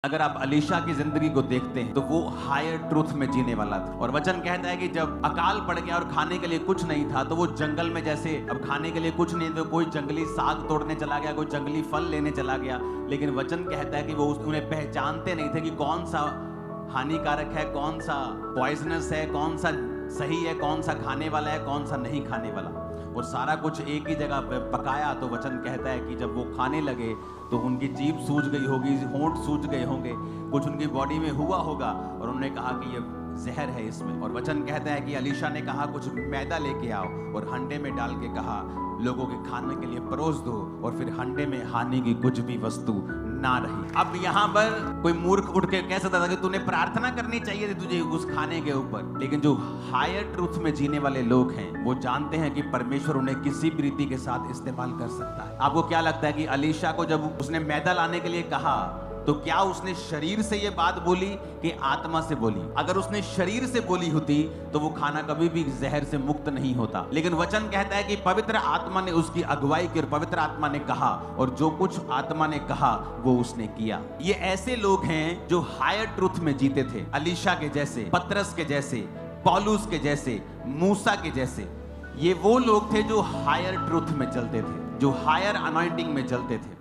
अगर आप अलीशा की जिंदगी को देखते हैं तो वो हायर ट्रूथ में जीने वाला था। और वचन कहता है कि जब अकाल पड़ गया और खाने के लिए कुछ नहीं था तो वो जंगल में, जैसे अब खाने के लिए कुछ नहीं तो कोई जंगली साग तोड़ने चला गया, कोई जंगली फल लेने चला गया। लेकिन वचन कहता है कि वो उन्हें पहचानते नहीं थे कि कौन सा हानिकारक है, कौन सा पॉइजनस है, कौन सा सही है, कौन सा खाने वाला है, कौन सा नहीं खाने वाला। और सारा कुछ एक ही जगह पे पकाया तो वचन कहता है कि जब वो खाने लगे तो उनकी जीभ सूज गई होगी, होंठ सूज गए होंगे, कुछ उनकी बॉडी में हुआ होगा और उन्होंने कहा कि ये जहर है इसमें। और वचन कहता है कि अलीशा ने कहा कुछ मैदा लेके आओ और हंडे में डाल के कहा लोगों के खाने के लिए परोस दो। और फिर हंडे में हानि की कुछ भी वस्तु ना रही। अब यहाँ पर कोई मूर्ख उठ के कह सकता था कि तूने प्रार्थना करनी चाहिए थी तुझे उस खाने के ऊपर। लेकिन जो हायर ट्रूथ में जीने वाले लोग हैं वो जानते हैं कि परमेश्वर उन्हें किसी भी रीति के साथ इस्तेमाल कर सकता है। आपको क्या लगता है कि अलीशा को जब उसने मैदा लाने के लिए कहा तो क्या उसने शरीर से ये बात बोली कि आत्मा से बोली? अगर उसने शरीर से बोली होती तो वो खाना कभी भी जहर से मुक्त नहीं होता। लेकिन वचन कहता है कि पवित्र आत्मा ने उसकी अगुवाई की और पवित्र आत्मा ने कहा, और जो कुछ आत्मा ने कहा वो उसने किया। ये ऐसे लोग हैं जो हायर ट्रूथ में जीते थे, अलीशा के जैसे, पतरस के जैसे, पौलुस के जैसे, मूसा के जैसे। ये वो लोग थे जो हायर ट्रूथ में चलते थे, जो हायर अनॉइंटिंग में चलते थे।